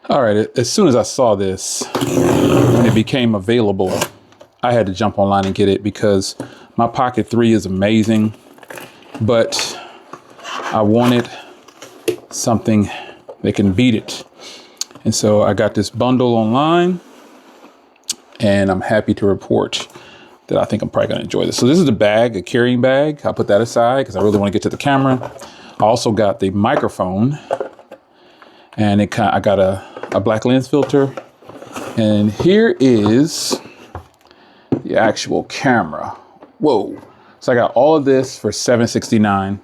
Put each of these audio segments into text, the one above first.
All right, as soon as I saw this and it became available, I had to jump online and get it because my Pocket 3 is amazing, but I wanted something that can beat it. And so I got this bundle online and I'm happy to report that I think I'm probably gonna enjoy this. So this is the bag, a carrying bag. I'll put that aside because I really wanna get to the camera. I also got the microphone and I got a black lens filter. And here is the actual camera. Whoa. So I got all of this for $769.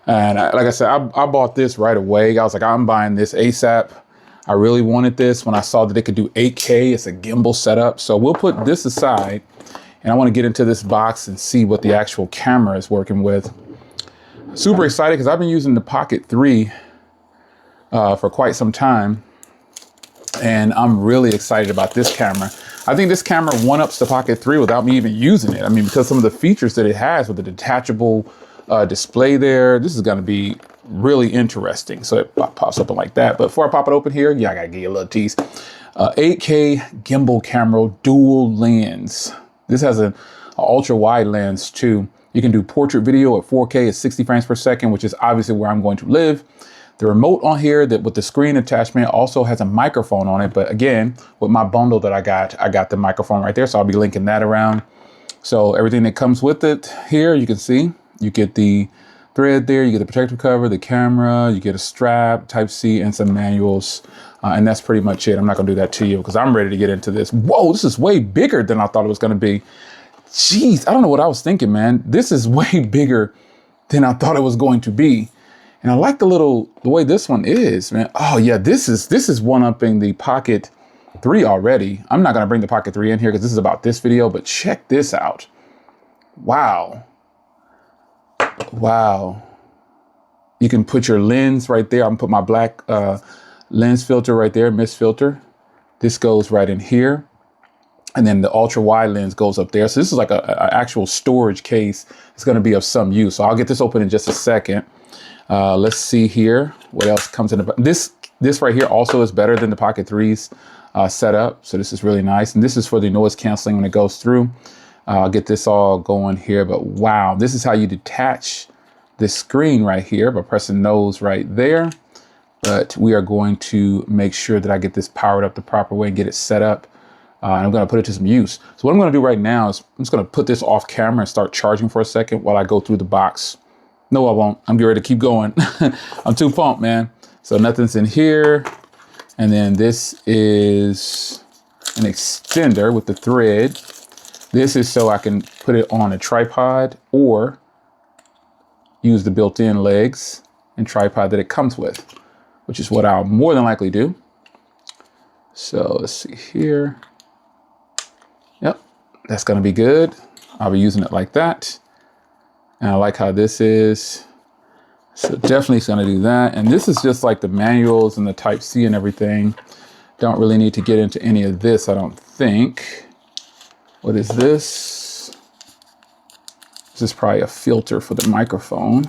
And like I said, I bought this right away. I was like, I'm buying this ASAP. I really wanted this when I saw that it could do 8K. It's a gimbal setup. So we'll put this aside and I want to get into this box and see what the actual camera is working with. Super excited because I've been using the Pocket 3 for quite some time. And I'm really excited about this camera. I think this camera one-ups the Pocket 3 without me even using it. I mean, because some of the features that it has with the detachable display there, this is gonna be really interesting. So it pops open like that. But before I pop it open here, yeah, I gotta give you a little tease. 8K gimbal camera, dual lens. This has an ultra wide lens too. You can do portrait video at 4K at 60 frames per second, which is obviously where I'm going to live. The remote on here that with the screen attachment also has a microphone on it. But again, with my bundle that I got the microphone right there. So I'll be linking that around. So everything that comes with it here, you can see, you get the thread there, you get the protective cover, the camera, you get a strap, Type-C, and some manuals. And that's pretty much it. I'm not gonna do that to you because I'm ready to get into this. Whoa, this is way bigger than I thought it was gonna be. Jeez, I don't know what I was thinking, man. This is way bigger than I thought it was going to be. And I like the way this one is, man. Oh yeah, this is one-upping the Pocket 3 already. I'm not gonna bring the Pocket 3 in here because this is about this video, but check this out. Wow. Wow. You can put your lens right there. I'm gonna put my black lens filter right there, mist filter. This goes right in here. And then the ultra wide lens goes up there. So this is like a actual storage case. It's gonna be of some use. So I'll get this open in just a second. Let's see here what else comes in. This right here also is better than the Pocket 3's setup. So this is really nice. And this is for the noise canceling when it goes through. I'll get this all going here. But wow, this is how you detach this screen right here by pressing those right there. But we are going to make sure that I get this powered up the proper way and get it set up. And I'm going to put it to some use. So what I'm going to do right now is I'm just going to put this off camera and start charging for a second while I go through the box. No, I won't. I'm getting ready to keep going. I'm too pumped, man. So nothing's in here. And then this is an extender with the thread. This is so I can put it on a tripod or use the built-in legs and tripod that it comes with, which is what I'll more than likely do. So let's see here. Yep, that's gonna be good. I'll be using it like that. And I like how this is. So definitely it's gonna do that. And this is just like the manuals and the Type-C and everything. Don't really need to get into any of this, I don't think. What is this? This is probably a filter for the microphone,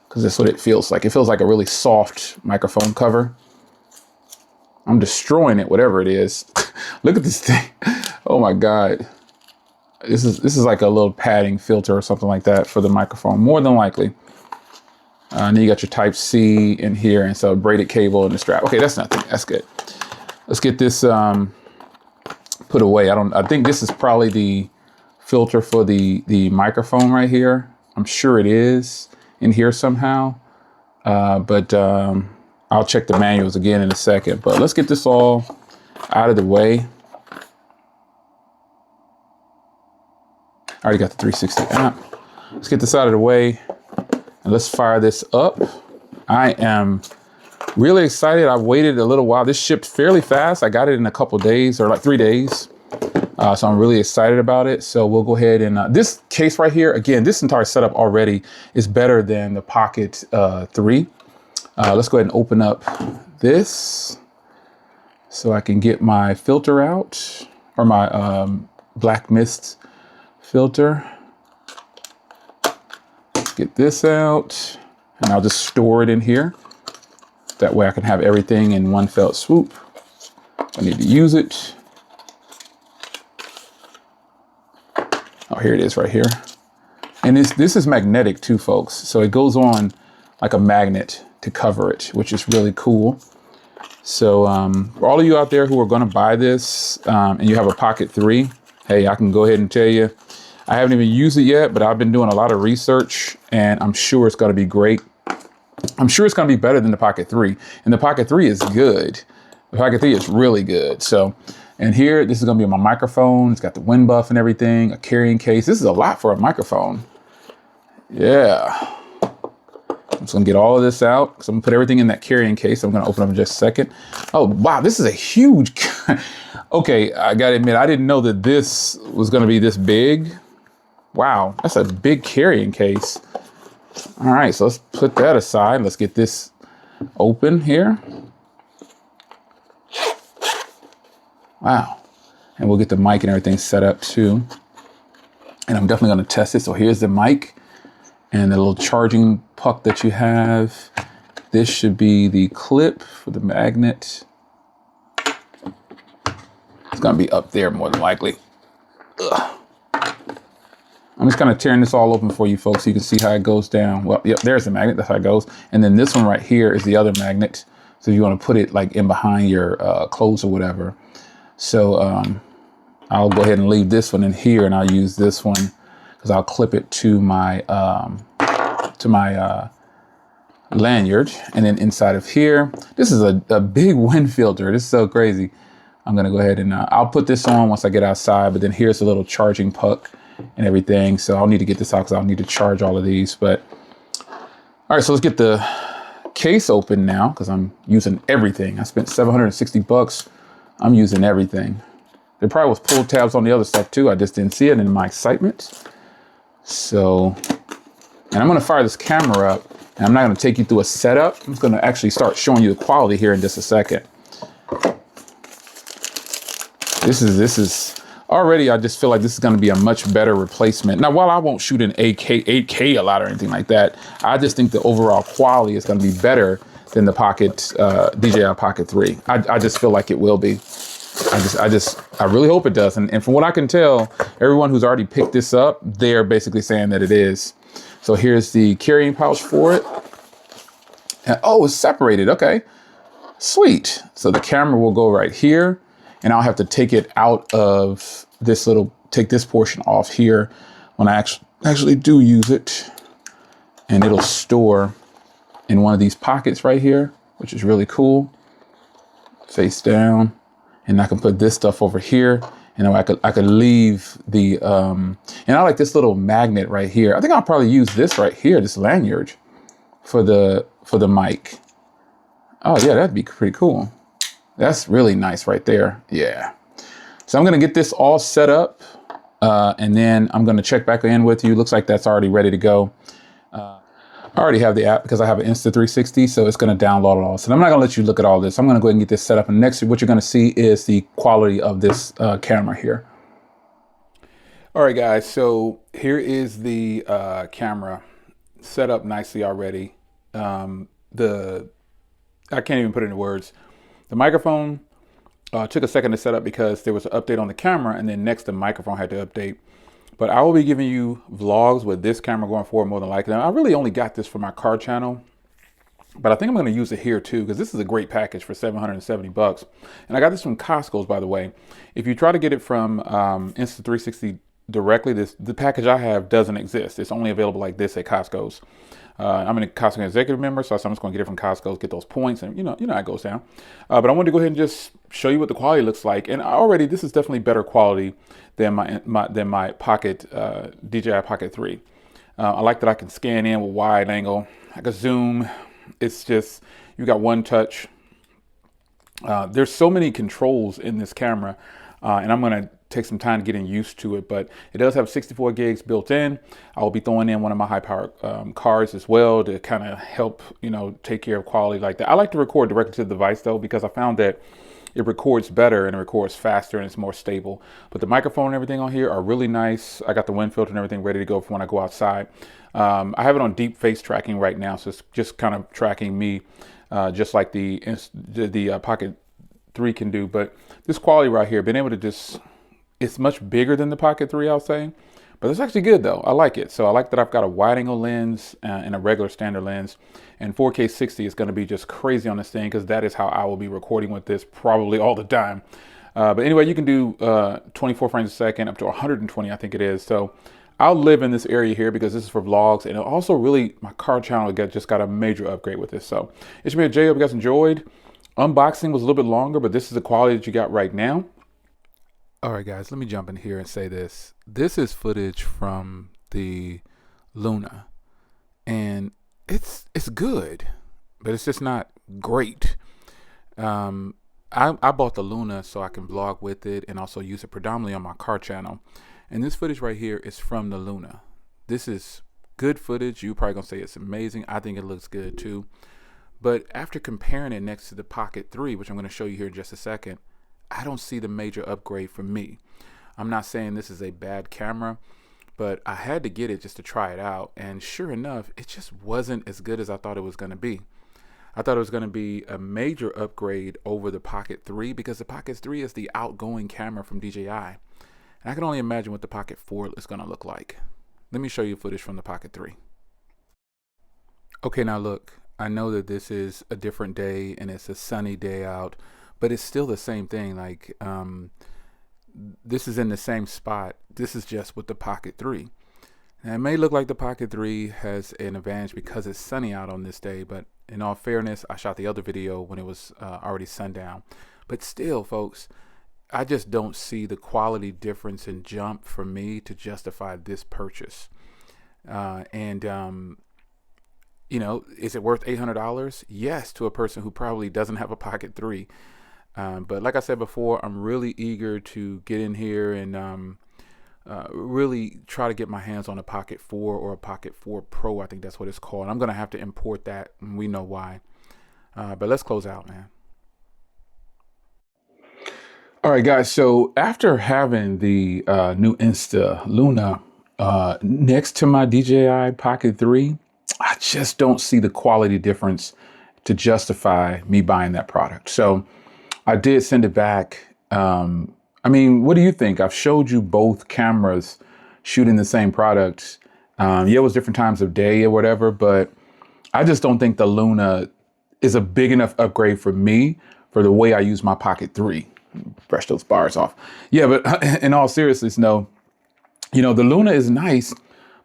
because that's what it feels like. It feels like a really soft microphone cover. I'm destroying it, whatever it is. Look at this thing. Oh my God. This is like a little padding filter or something like that for the microphone, more than likely. And then you got your Type-C in here, and so a braided cable and the strap. Okay, that's nothing. That's good. Let's get this put away. I think this is probably the filter for the microphone right here. I'm sure it is in here somehow. But I'll check the manuals again in a second. But let's get this all out of the way. I already got the 360 app. Let's get this out of the way and let's fire this up. I am really excited. I waited a little while. This shipped fairly fast. I got it in a couple days, or like 3 days. So I'm really excited about it. So we'll go ahead and this case right here, again, this entire setup already is better than the Pocket 3. Let's go ahead and open up this so I can get my filter out, or my black mist filter. Let's get this out and I'll just store it in here. That way I can have everything in one fell swoop. I need to use it. Oh, here it is right here. And this is magnetic too, folks. So it goes on like a magnet to cover it, which is really cool. So for all of you out there who are going to buy this and you have a Pocket 3, hey, I can go ahead and tell you, I haven't even used it yet, but I've been doing a lot of research and I'm sure it's going to be great. I'm sure it's going to be better than the Pocket 3. And the Pocket 3 is good. The Pocket 3 is really good. So, and here, this is going to be my microphone. It's got the wind buff and everything, a carrying case. This is a lot for a microphone. Yeah. I'm just going to get all of this out. So I'm going to put everything in that carrying case. I'm going to open up in just a second. Oh, wow. This is a huge... Okay, I got to admit, I didn't know that this was going to be this big. Wow, that's a big carrying case. All right, so let's put that aside. Let's get this open here. Wow. And we'll get the mic and everything set up too. And I'm definitely going to test it. So here's the mic and the little charging puck that you have. This should be the clip for the magnet. It's going to be up there more than likely. Ugh. I'm just kind of tearing this all open for you folks so you can see how it goes down. Well, yep, there's the magnet. That's how it goes. And then this one right here is the other magnet. So you want to put it like in behind your clothes or whatever. So I'll go ahead and leave this one in here and I'll use this one because I'll clip it to my lanyard. And then inside of here, this is a big wind filter. This is so crazy. I'm going to go ahead and I'll put this on once I get outside. But then here's a little charging puck and everything. So I'll need to get this out because I'll need to charge all of these. But all right, so let's get the case open now because I'm using everything. I spent $760. I'm using everything. There probably was pull tabs on the other stuff too. I just didn't see it in my excitement. So, and I'm going to fire this camera up and I'm not going to take you through a setup. I'm just going to actually start showing you the quality here in just a second. This is already, I just feel like this is going to be a much better replacement. Now, while I won't shoot in 8K a lot or anything like that, I just think the overall quality is going to be better than the DJI Pocket 3. I just feel like it will be. I really hope it does. And from what I can tell, everyone who's already picked this up, they're basically saying that it is. So here's the carrying pouch for it. And, oh, it's separated. Okay, sweet. So the camera will go right here. And I'll have to take it out of this take this portion off here when I actually do use it. And it'll store in one of these pockets right here, which is really cool. Face down. And I can put this stuff over here. And I could leave the, and I like this little magnet right here. I think I'll probably use this right here, this lanyard for the mic. Oh yeah, that'd be pretty cool. That's really nice right there. Yeah. So I'm going to get this all set up and then I'm going to check back in with you. Looks like that's already ready to go. I already have the app because I have an Insta360, so it's going to download it all. So I'm not going to let you look at all this. I'm going to go ahead and get this set up. And next, what you're going to see is the quality of this camera here. All right, guys. So here is the camera set up nicely already. I can't even put it into words. The microphone took a second to set up because there was an update on the camera and then next the microphone had to update. But I will be giving you vlogs with this camera going forward more than likely. Now, I really only got this for my car channel, but I think I'm going to use it here too because this is a great package for $770. And I got this from Costco's, by the way. If you try to get it from Insta360 directly, the package I have doesn't exist. It's only available like this at Costco's. I'm a Costco executive member, so I'm just going to get it from Costco, get those points, and you know how it goes down. But I wanted to go ahead and just show you what the quality looks like. And already, this is definitely better quality than my Pocket DJI Pocket 3. I like that I can scan in with wide angle. I can zoom. It's just you got one touch. There's so many controls in this camera, and I'm going to take some time to getting used to it, but it does have 64 gigs built in. I will be throwing in one of my high power cards as well to kind of help, take care of quality like that. I like to record directly to the device though, because I found that it records better and it records faster and it's more stable. But the microphone and everything on here are really nice. I got the wind filter and everything ready to go for when I go outside. I have it on deep face tracking right now, so it's just kind of tracking me just like the Pocket 3 can do. But this quality right here, being able to just, it's much bigger than the Pocket 3, I'll say. But it's actually good though. I like it. So I like that I've got a wide angle lens and a regular standard lens. And 4K 60 is going to be just crazy on this thing, because that is how I will be recording with this probably all the time. But anyway, you can do 24 frames a second up to 120, I think it is. So I'll live in this area here because this is for vlogs. And it also really, my car channel just got a major upgrade with this. So it's been Jay. Hope you guys enjoyed. Unboxing was a little bit longer, but this is the quality that you got right now. All right, guys, let me jump in here and say this. This is footage from the Luna, and it's good, but it's just not great. I bought the Luna so I can vlog with it and also use it predominantly on my car channel. And this footage right here is from the Luna. This is good footage. You're probably gonna say it's amazing. I think it looks good too. But after comparing it next to the Pocket 3, which I'm gonna show you here in just a second, I don't see the major upgrade for me. I'm not saying this is a bad camera, but I had to get it just to try it out. And sure enough, it just wasn't as good as I thought it was gonna be. I thought it was gonna be a major upgrade over the Pocket 3, because the Pocket 3 is the outgoing camera from DJI. And I can only imagine what the Pocket 4 is gonna look like. Let me show you footage from the Pocket 3. Okay, now look, I know that this is a different day and it's a sunny day out, but it's still the same thing. Like, this is in the same spot. This is just with the Pocket 3. Now, it may look like the Pocket 3 has an advantage because it's sunny out on this day, but in all fairness, I shot the other video when it was already sundown. But still, folks, I just don't see the quality difference in jump for me to justify this purchase. You know, is it worth $800? Yes, to a person who probably doesn't have a Pocket 3. But like I said before, I'm really eager to get in here and really try to get my hands on a Pocket 4 or a Pocket 4 Pro. I think that's what it's called. I'm going to have to import that, and we know why. But let's close out, man. All right, guys. So after having the new Insta Luna next to my DJI Pocket 3, I just don't see the quality difference to justify me buying that product. So I did send it back. I mean, what do you think? I've showed you both cameras shooting the same product. Yeah, it was different times of day or whatever, but I just don't think the Luna is a big enough upgrade for me for the way I use my Pocket 3. Brush those bars off. Yeah, but in all seriousness, no, you know, the Luna is nice,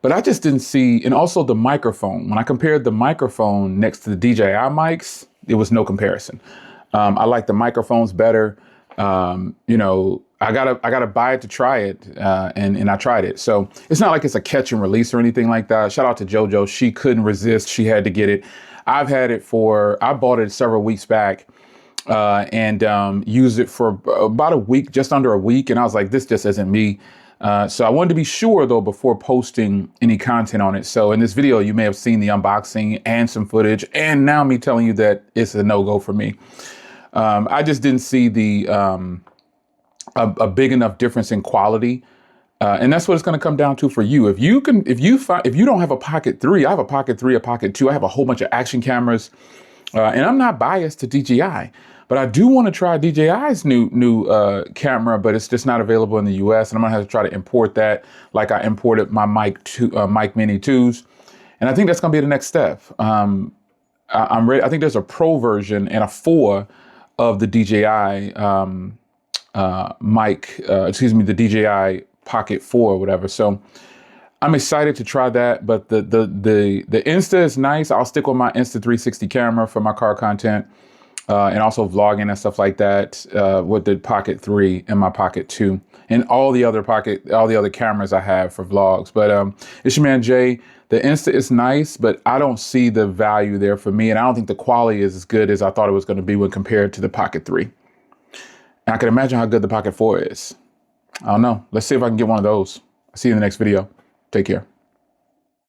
but I just didn't see, and also the microphone. When I compared the microphone next to the DJI mics, it was no comparison. I like the microphones better. You know, I gotta buy it to try it, and I tried it. So it's not like it's a catch and release or anything like that. Shout out to JoJo. She couldn't resist. She had to get it. I've had it I bought it several weeks back, and used it for about a week, just under a week. And I was like, this just isn't me. So I wanted to be sure though, before posting any content on it. So in this video, you may have seen the unboxing and some footage, and now me telling you that it's a no-go for me. I just didn't see the a big enough difference in quality, and that's what it's going to come down to for you. If you don't have a Pocket 3, I have a Pocket 3, a Pocket 2. I have a whole bunch of action cameras, and I'm not biased to DJI, but I do want to try DJI's new camera, but it's just not available in the US, and I'm gonna have to try to import that, like I imported my Mic Mini 2s, and I think that's gonna be the next step. I'm ready. I think there's a Pro version and a 4 of the DJI the DJI Pocket 4 or whatever. So I'm excited to try that, but the Insta is nice. I'll stick with my Insta360 camera for my car content, and also vlogging and stuff like that, with the Pocket 3 and my Pocket 2 and all the other cameras I have for vlogs. But it's your man Jay. The Insta is nice, but I don't see the value there for me, and I don't think the quality is as good as I thought it was going to be when compared to the Pocket 3. And I can imagine how good the Pocket 4 is. I don't know. Let's see if I can get one of those. I'll see you in the next video. Take care.